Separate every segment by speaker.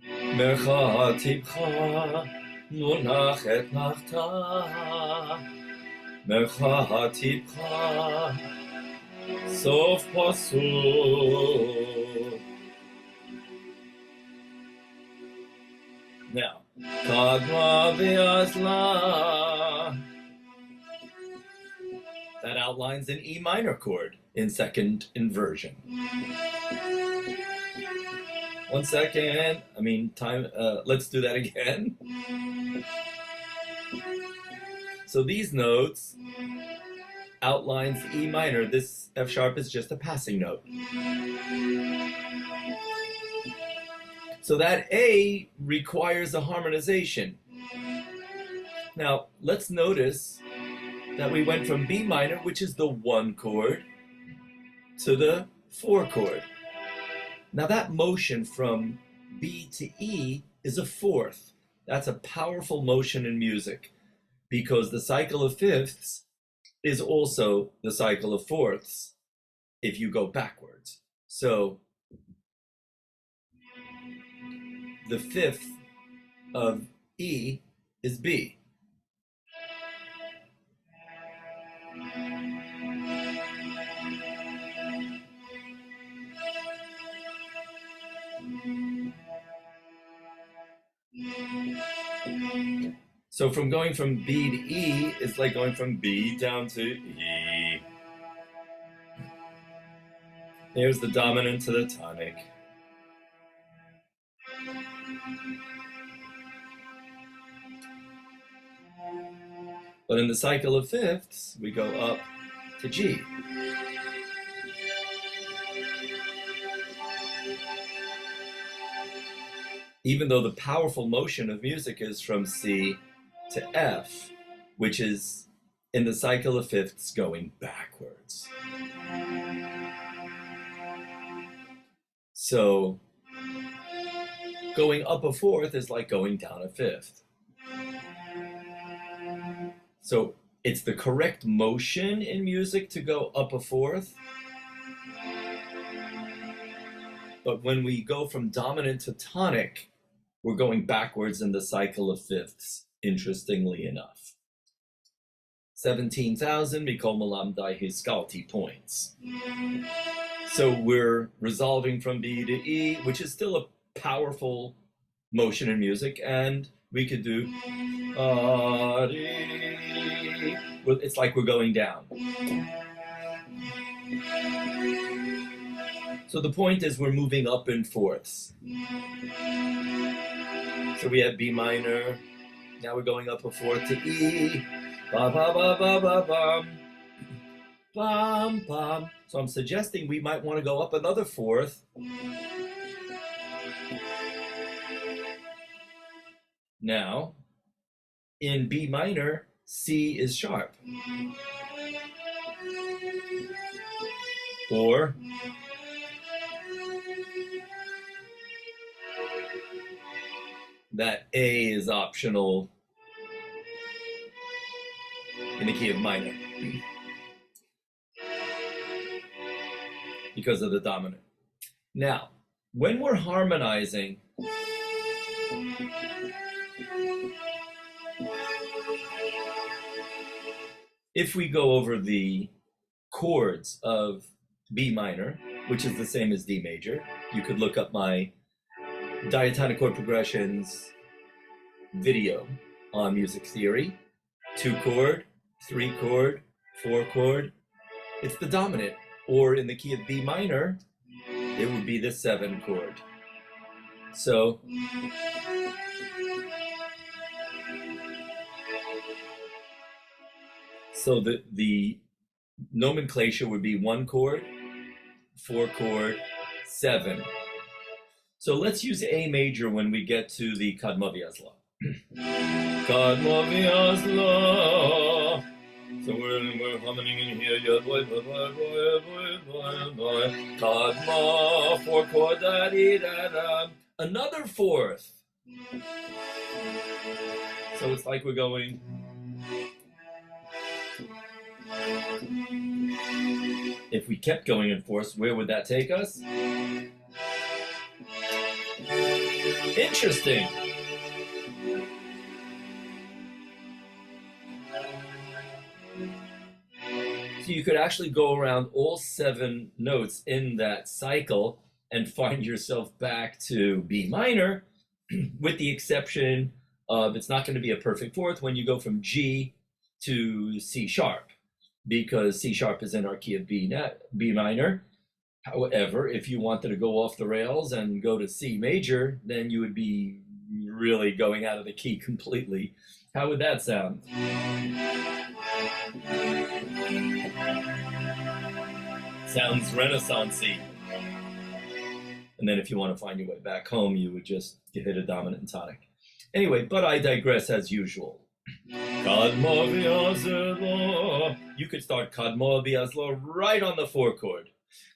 Speaker 1: Mercha tipcha munachet nachta. Mercha tipcha sof pasuk. Now, kadma v'azla. That outlines an E minor chord in second inversion. 1 second. Let's do that again. So these notes outlines E minor. This F sharp is just a passing note. So that A requires a harmonization. Now, let's notice that we went from B minor, which is the 1 chord, to the 4 chord. Now that motion from B to E is a fourth. That's a powerful motion in music because the cycle of fifths is also the cycle of fourths if you go backwards. So the fifth of E is B. So from going from B to E, it's like going from B down to E. Here's the dominant to the tonic. But in the cycle of fifths, we go up to G. Even though the powerful motion of music is from C to F, which is in the cycle of fifths going backwards. So going up a fourth is like going down a fifth. So it's the correct motion in music to go up a fourth. But when we go from dominant to tonic, we're going backwards in the cycle of fifths, interestingly enough. 17,000 mikol malamdai hiskalti points. So we're resolving from B to E, which is still a powerful motion in music, and we could do it's like we're going down. So the point is we're moving up in fourths. So we have B minor, now we're going up a fourth to E. Ba ba ba ba ba bum. Bum bum. So I'm suggesting we might want to go up another fourth. Now, in B minor, C is sharp. Or that A is optional in the key of minor because of the dominant. Now, when we're harmonizing, if we go over the chords of B minor, which is the same as D major, you could look up my diatonic chord progressions video on music theory. 2 chord, 3 chord, 4 chord. It's the dominant, or in the key of B minor, it would be the 7 chord. So the nomenclature would be 1 chord, 4 chord, 7. So let's use A major when we get to the Kadma v'Azla. Kadma v'Azla. So we're humming in here. Kadma, 4 chord, da-dee-da-da. Another fourth. So it's like we're going. If we kept going in fourths, where would that take us? Interesting. So you could actually go around all 7 notes in that cycle and find yourself back to B minor, with the exception of it's not going to be a perfect fourth when you go from G to C sharp, because C sharp is in our key of B minor. However, if you wanted to go off the rails and go to C major, then you would be really going out of the key completely. How would that sound? Sounds Renaissance-y. And then if you want to find your way back home, you would just hit a dominant and tonic. Anyway, but I digress as usual. You could start Kadma V'Yazla right on the 4 chord.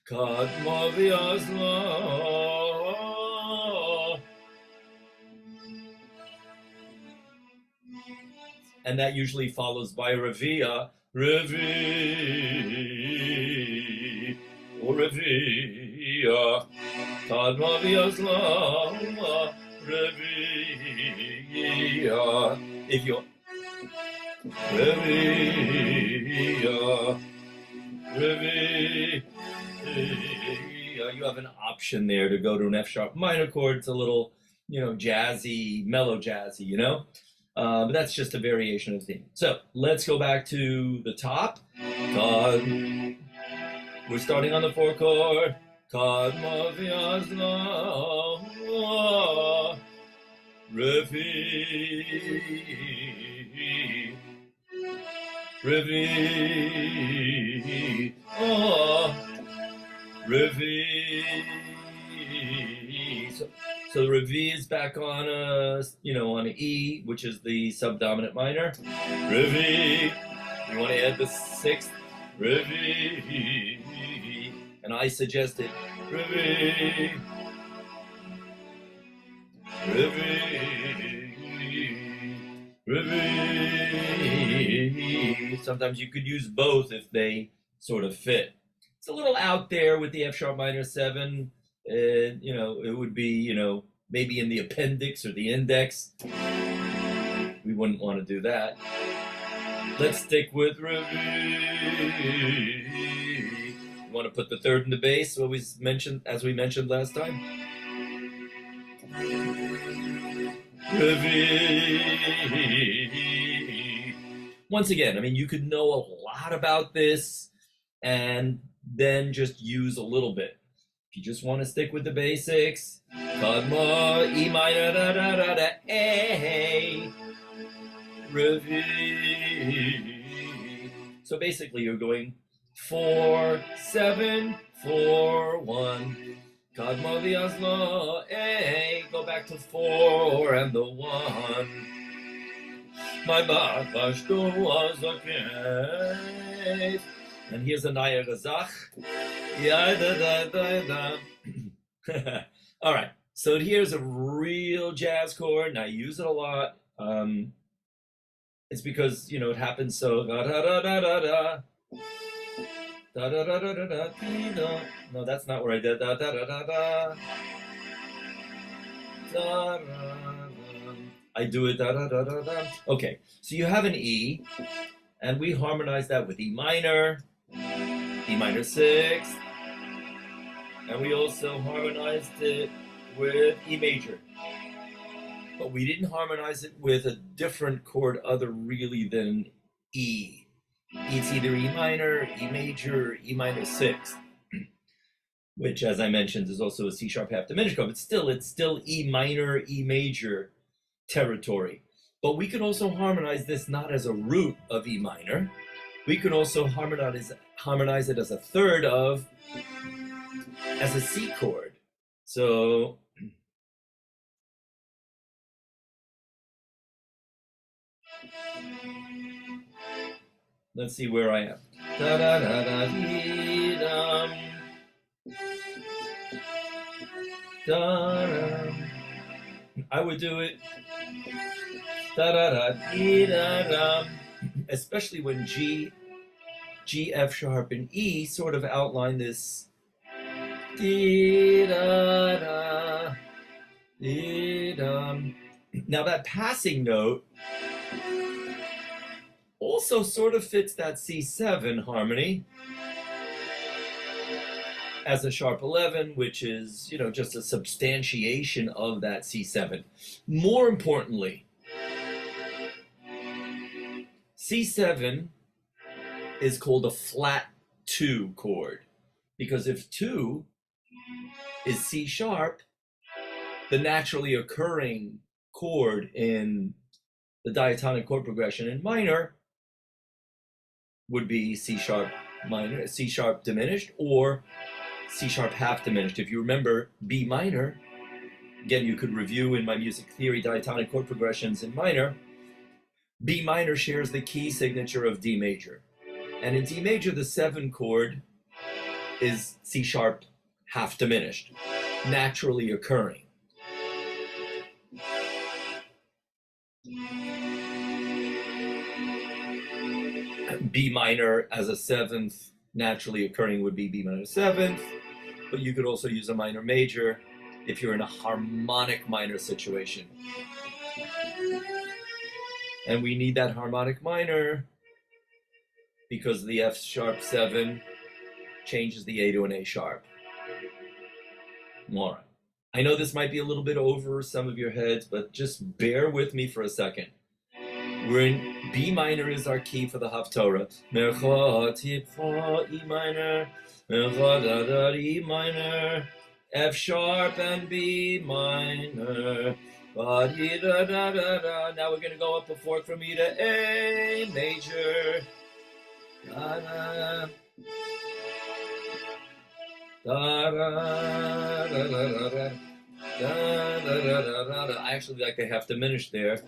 Speaker 1: Kadma V'Yazla. And that usually follows by Revi'ah. Revi, or Revi'ah. Kadma V'Yazla. Revi'ah. If you Revi'ah, Revi'ah. You have an option there to go to an F sharp minor chord. It's a little, jazzy, mellow jazzy, but that's just a variation of the theme. So let's go back to the top. We're starting on the 4 chord. Kadma V'Yazla. Revi, Revi, Revi. So the Revi is back on on an E, which is the subdominant minor. Revi. You want to add the 6th. Revi. And I suggested Revi. Revi, Revi. Sometimes you could use both if they sort of fit. It's a little out there with the F sharp minor 7. It would be, maybe in the appendix or the index. We wouldn't want to do that. Let's stick with Revi. You want to put the 3rd in the bass, as we mentioned last time. Once again, you could know a lot about this and then just use a little bit. If you just want to stick with the basics, Kadma, E minor, da da da da, A, Revi. So basically you're going 4, 7, 4, 1. Kadma V'Yazla, A, go back to 4 and the 1. My Ba'ashtu Azakeh. And here's a Naya Gazach. All right, so here's a real jazz chord, and I use it a lot. It's because, it happens so da da da da da da. Da da da da da da da. No, that's not where I did da da da da da. Da, da, da. I do it da da da da da. Okay, so you have an E, and we harmonize that with E minor 6, and we also harmonized it with E major. But we didn't harmonize it with a different chord other really than E. It's either E minor, E major, or E minor 6, which, as I mentioned, is also a C sharp half diminished chord, but it's still E minor, E major territory. But we can also harmonize this not as a root of E minor. We can also harmonize it as a third of, as a C chord. So let's see where I am. Da, da, da, da, dee, dum. Da, da. I would do it. Da, da, da, dee, da, dum. Especially when G, F sharp, and E sort of outline this. Dee, da, da, dee, Now that passing note also sort of fits that C7 harmony as a sharp 11, which is, just a substantiation of that C7. More importantly, C7 is called a flat 2 chord, because if 2 is C sharp, the naturally occurring chord in the diatonic chord progression in minor would be C sharp minor, C sharp diminished, or C sharp half diminished. If you remember B minor, again, you could review in my music theory diatonic chord progressions in minor, B minor shares the key signature of D major. And in D major, the 7 chord is C sharp half diminished, naturally occurring. B minor as a 7th naturally occurring would be B minor 7th, but you could also use a minor major if you're in a harmonic minor situation. And we need that harmonic minor because the F sharp 7 changes the A to an A sharp. All right. I know this might be a little bit over some of your heads, but just bear with me for a second. We're in B minor is our key for the Haftorah. E minor, E minor, F sharp and B minor. Now we're going to go up a 4th from E to A major. I actually like the half diminished there.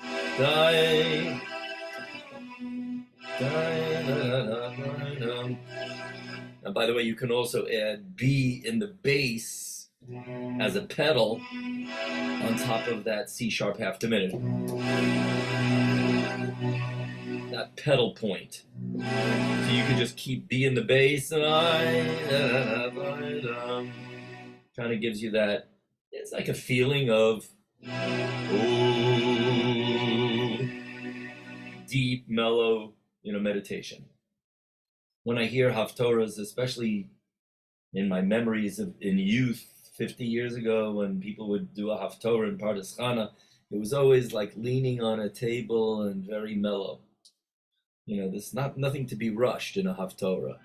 Speaker 1: And by the way, you can also add B in the bass as a pedal on top of that C sharp half diminished. That pedal point. So you can just keep B in the bass. Kind of gives you that, it's like a feeling of deep, mellow, meditation. When I hear Haftorahs, especially in my memories in youth, 50 years ago, when people would do a Haftorah in Pardes Chana, it was always like leaning on a table and very mellow. There's nothing to be rushed in a Haftorah.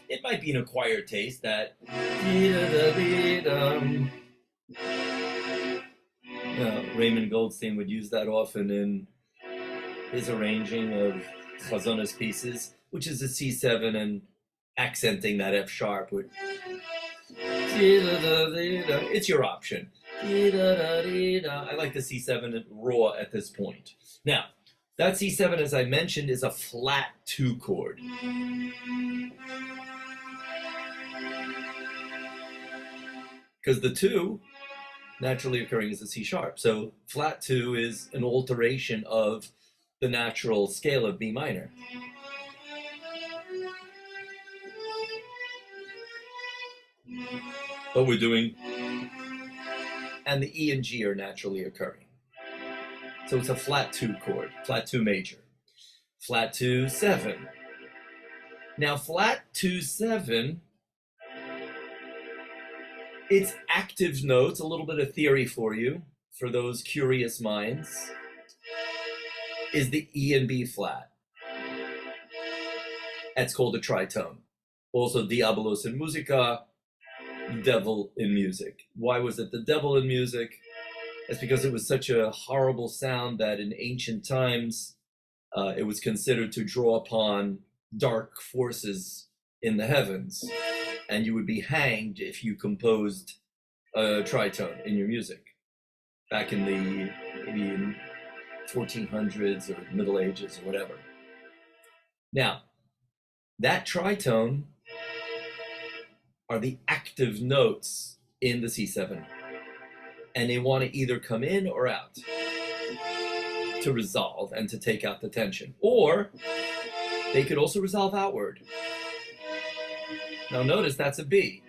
Speaker 1: It might be an acquired taste that Raymond Goldstein would use that often in his arranging of Chazona's pieces, which is a C7 and accenting that F sharp with it's your option. I like the C7 raw at this point. Now, that C7, as I mentioned, is a flat 2 chord. Because the 2 naturally occurring is a C sharp. So flat 2 is an alteration of the natural scale of B minor. But we're doing, and the E and G are naturally occurring. So it's a flat 2 chord, flat 2 major, flat 2 7. Now flat 2 7, its active notes, a little bit of theory for you, for those curious minds, is the E and B flat. That's called a tritone. Also diabolos in musica, devil in music. Why was it the devil in music? It's because it was such a horrible sound that in ancient times it was considered to draw upon dark forces in the heavens, and you would be hanged if you composed a tritone in your music back in the maybe in 1400s or Middle Ages or whatever. Now, that tritone are the active notes in the C7, and they want to either come in or out to resolve and to take out the tension, or they could also resolve outward. Now notice that's a B.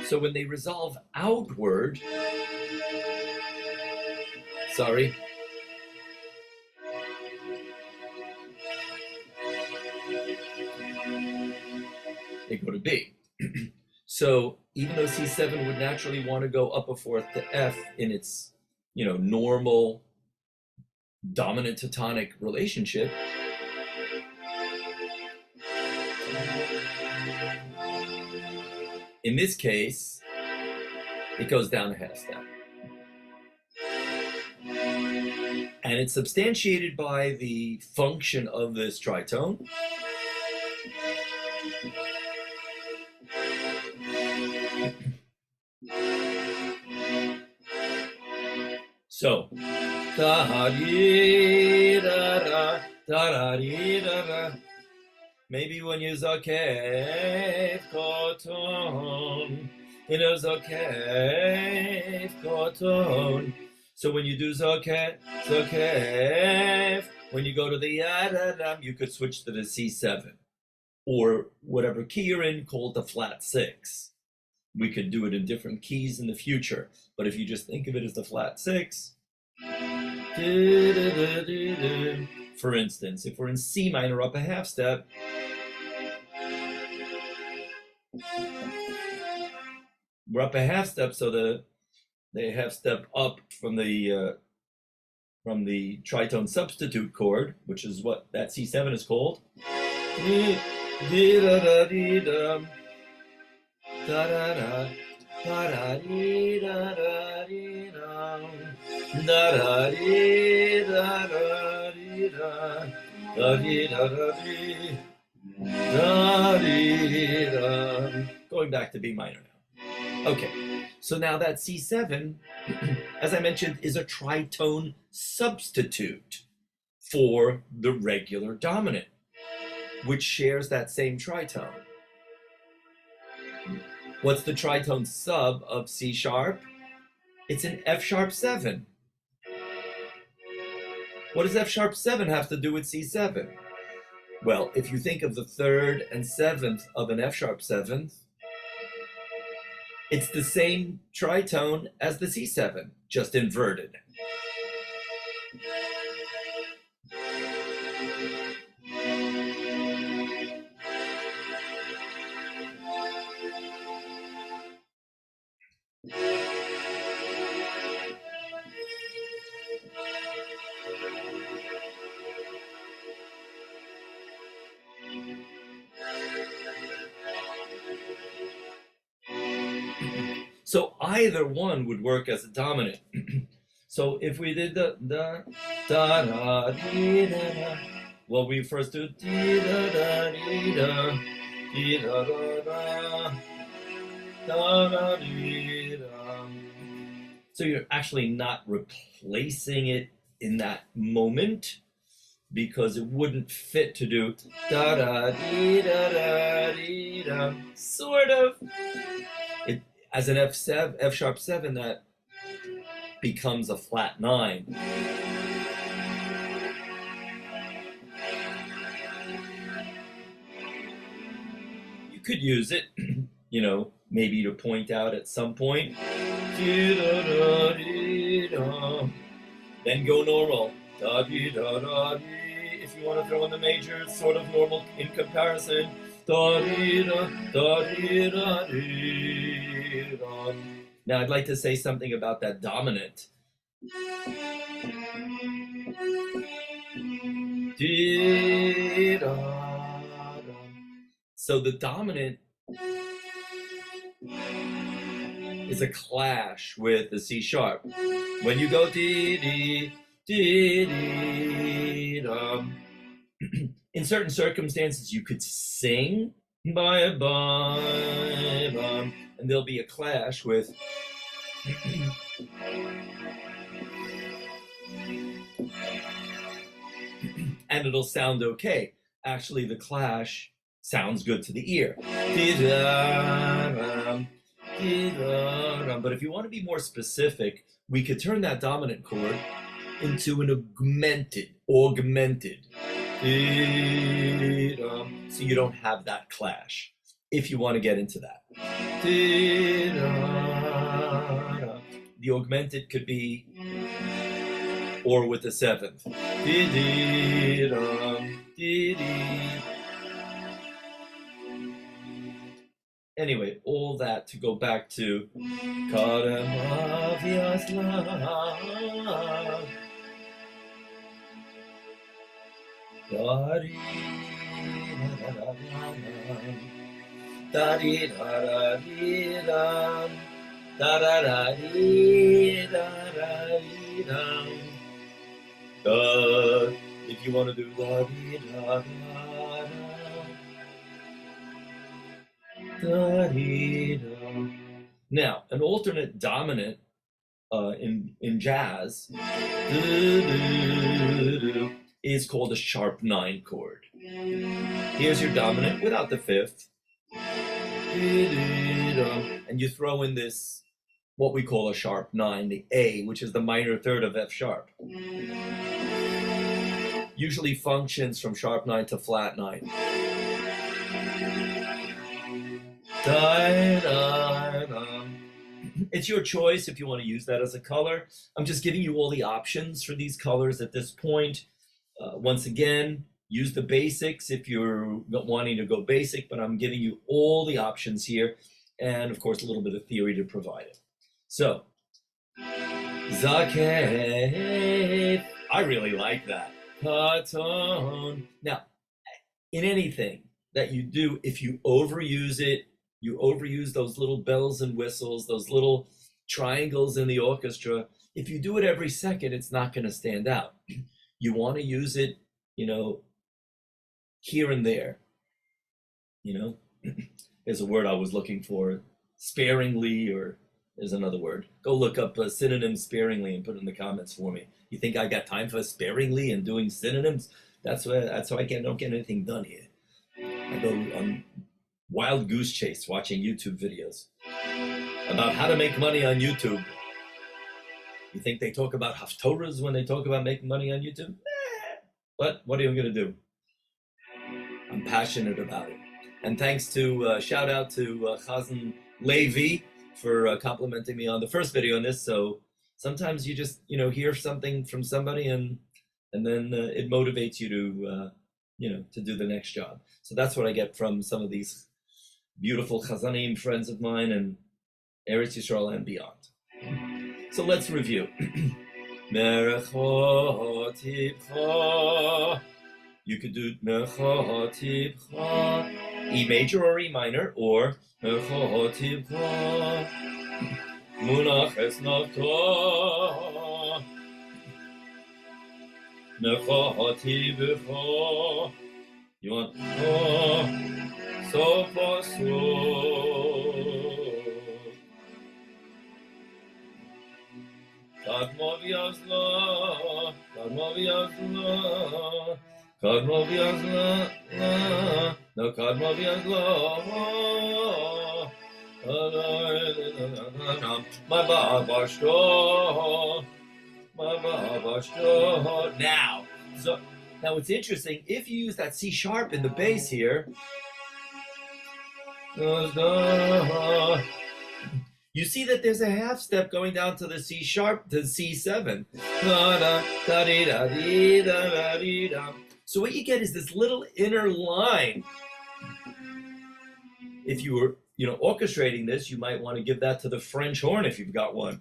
Speaker 1: So when they resolve outward, sorry, they go to B. So even though C7 would naturally want to go up a fourth to F in its, normal dominant to tonic relationship, in this case, it goes down a half step. And it's substantiated by the function of this tritone. So, maybe when you zakef koton, zakef koton. So when you do zakef, when you go to the yadadam, you could switch to the C7 or whatever key you're in, called the flat 6. We could do it in different keys in the future, but if you just think of it as the flat 6, for instance, if we're in C minor up a half step, we're up a half step, so the half step up from the tritone substitute chord, which is what that C7 is called. Going back to B minor now. Okay, so now that C7, as I mentioned, is a tritone substitute for the regular dominant, which shares that same tritone. What's the tritone sub of C sharp? It's an F sharp 7. What does F sharp 7 have to do with C7? Well, if you think of the 3rd and 7th of an F sharp 7th, it's the same tritone as the C7, just inverted. So either one would work as a dominant. So if we did the da da da dee da da, well, we first do dee da da dee da dee da da da da dee da. So you're actually not replacing it in that moment, because it wouldn't fit to do da da dee da da dee da. Sort of. It, as an F sharp 7, that becomes a flat 9. You could use it, maybe to point out at some point. Then go normal. If you want to throw in the major, it's sort of normal in comparison. Now I'd like to say something about that dominant. So the dominant is a clash with the C sharp. When you go in certain circumstances, you could sing bye bye, and there'll be a clash with and it'll sound okay. Actually, the clash sounds good to the ear. But if you want to be more specific, we could turn that dominant chord into an augmented. So you don't have that clash if you want to get into that. The augmented could be or with the seventh. Anyway, all that to go back to if you want to do now, an alternate dominant in jazz is called a sharp 9 chord. Here's your dominant without the fifth, and you throw in this what we call a sharp 9, the A, which is the minor third of F sharp. Usually functions from sharp 9 to flat 9. It's your choice if you want to use that as a color. I'm just giving you all the options for these colors at this point. Once again, use the basics if you're wanting to go basic, but I'm giving you all the options here, and of course a little bit of theory to provide it. So, Zakeh, I really like that. Katon. Now, in anything that you do, if you overuse it, you overuse those little bells and whistles, those little triangles in the orchestra. If you do it every second, it's not going to stand out. You want to use it, here and there. There's a word I was looking for, sparingly, or there's another word. Go look up a synonym sparingly and put it in the comments for me. You think I got time for sparingly and doing synonyms? That's how I don't get anything done here. I go on wild goose chase watching YouTube videos about how to make money on YouTube. You think they talk about Haftorahs when they talk about making money on YouTube? But what are you going to do? I'm passionate about it. And thanks to, shout out to Chazan Levi for complimenting me on the first video on this. So sometimes you just, hear something from somebody and then it motivates you to, to do the next job. So that's what I get from some of these beautiful Chazanim friends of mine and Eretz Yisrael and beyond. So let's review. You could do E major or E minor, or you want so far so. Kadmoviazla, no Kadmoviazla. My babashto. Now it's interesting, if you use that C sharp in the bass here, you see that there's a half step going down to the C sharp, to C7. So what you get is this little inner line. If you were, orchestrating this, you might want to give that to the French horn if you've got one.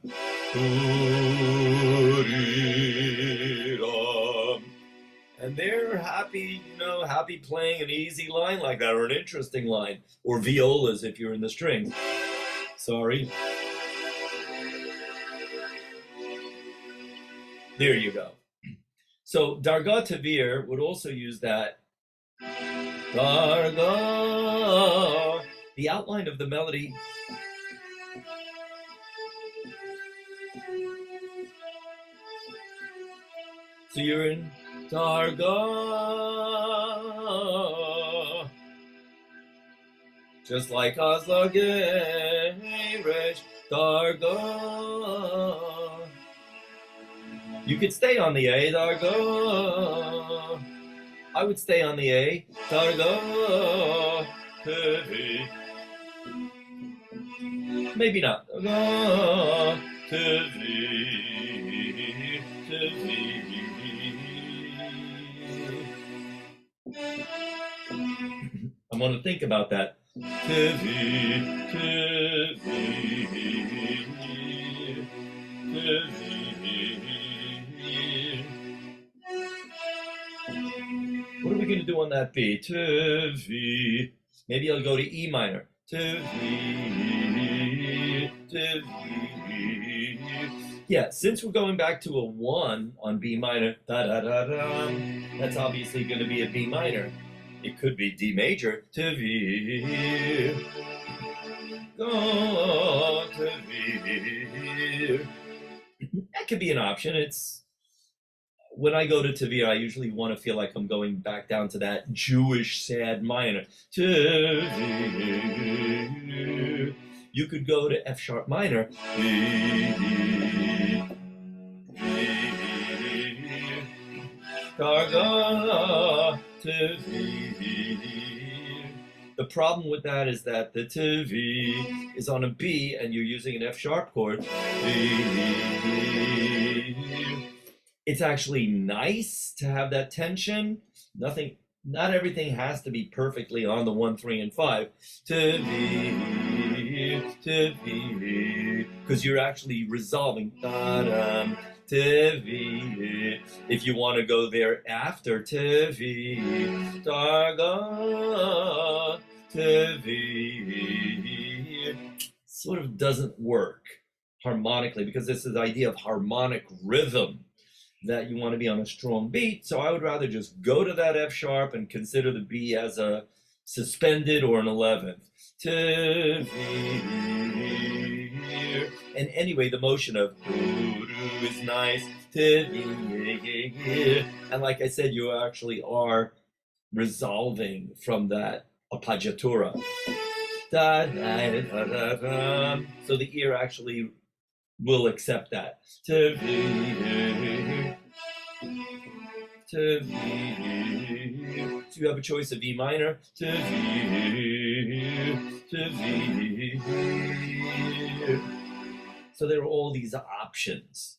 Speaker 1: And they're happy, happy playing an easy line like that, or an interesting line, or violas if you're in the strings. Sorry. There you go. So Darga Tavir would also use that. Darga. The outline of the melody. So you're in Darga. Just like Azlageresh Darga. You could stay on the A Darga. I would stay on the A. Targa, tevi. Maybe not. Tevi, tevi. I want to think about that. Tevi, tevi, tevi. What are we going to do on that B? Tevi. Maybe I'll go to E minor. Tevi, tevi. Yeah, since we're going back to a 1 on B minor, that's obviously going to be a B minor. It could be D major. Tevi. Go, tevi. That could be an option. It's when I go to Tavir, I usually want to feel like I'm going back down to that Jewish sad minor. Tavir. You could go to F sharp minor. The problem with that is that the Tv is on a B and you're using an F sharp chord. It's actually nice to have that tension. Not everything has to be perfectly on the 1, 3, and 5. Because you're actually resolving. If you want to go there after sort of doesn't work harmonically because this is the idea of harmonic rhythm, that you want to be on a strong beat. So I would rather just go to that F sharp and consider the B as a suspended or an 11th. And anyway, the motion of is nice. And like I said, you actually are resolving from that appoggiatura. So the ear actually will accept that. So you have a choice of E minor. So there are all these options.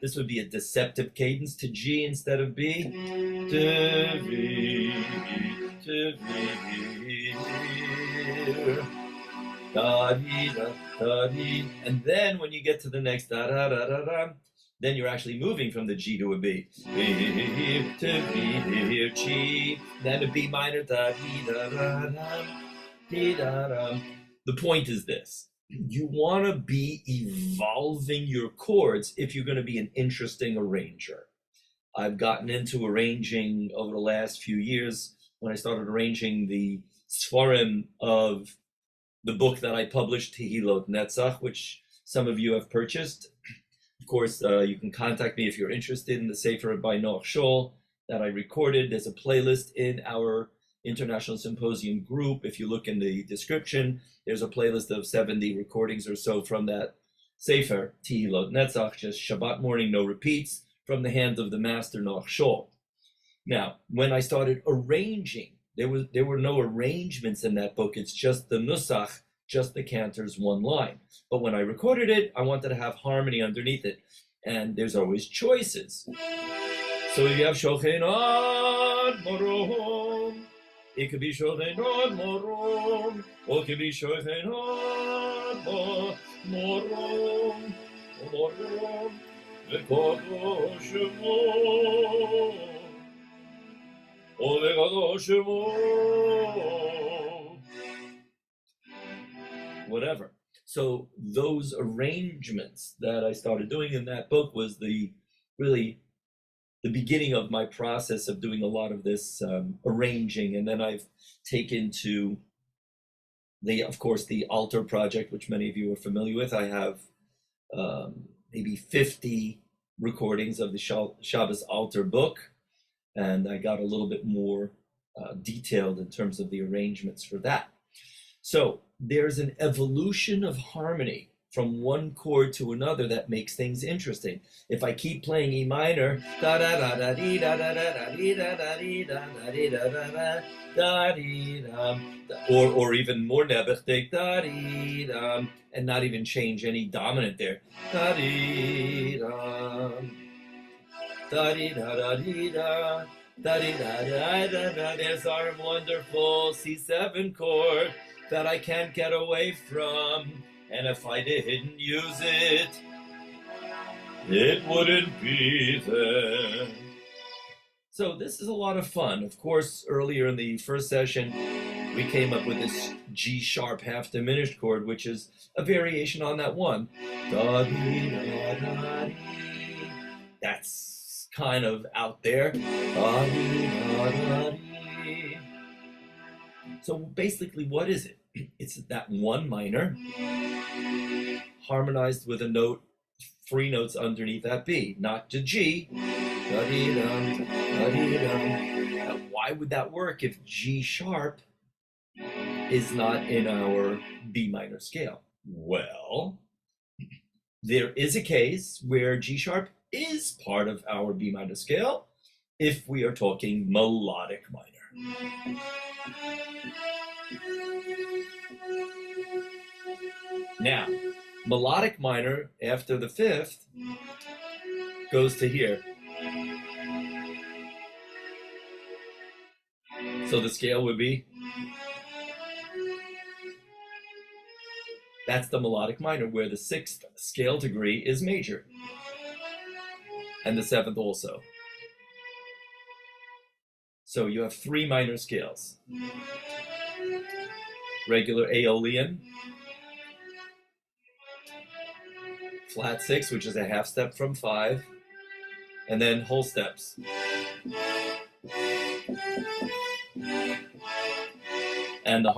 Speaker 1: This would be a deceptive cadence to G instead of B. And then when you get to the next then you're actually moving from the G to a B. G, then a B minor. The point is this. You want to be evolving your chords if you're going to be an interesting arranger. I've gotten into arranging over the last few years when I started arranging the Sfarim of the book that I published, Tehilot Netzach, which some of you have purchased. Of course, you can contact me if you're interested in the Sefer by Noach Scholl that I recorded. There's a playlist in our International Symposium group. If you look in the description, there's a playlist of 70 recordings or so from that Sefer, Tehilot Netzach, just Shabbat morning, no repeats, from the hands of the master Noach Scholl. Now, when I started arranging, there were no arrangements in that book. It's just the nusach, just the cantor's one line. But when I recorded it, I wanted to have harmony underneath it. And there's always choices. So if you have Shochen ad morom, it could be Shochen ad morom, or it could be Shochen ad morom, morom, v'kodo shemo, o v'kodo shemo, whatever. So those arrangements that I started doing in that book was really the beginning of my process of doing a lot of this arranging. And then I've taken to of course, the altar project, which many of you are familiar with. I have maybe 50 recordings of the Shabbos altar book. And I got a little bit more detailed in terms of the arrangements for that. So there's an evolution of harmony from one chord to another that makes things interesting. If I keep playing E minor, da da da da dee da da da da dee da da dee da da dee da da da da dee da, or even more nebuchdik, da dee da, and not even change any dominant there, da dee da, da dee da da dee da. Da -dee -da -da -da -da. There's our wonderful C7 chord that I can't get away from. And if I didn't use it, it wouldn't be there. So this is a lot of fun. Of course, earlier in the first session, we came up with this G sharp half diminished chord, which is a variation on that one. Da -dee -da -da -dee. That's kind of out there. So basically, what is it? It's that one minor harmonized with a note, 3 notes underneath that B, not to G. Now, why would that work if G sharp is not in our B minor scale? Well, there is a case where G sharp is part of our B minor scale if we are talking melodic minor. Now, melodic minor after the 5th goes to here. So the scale would be, that's the melodic minor, where the 6th scale degree is major, and the 7th also. So you have 3 minor scales. Regular Aeolian, flat 6, which is a half step from 5, and then whole steps. And the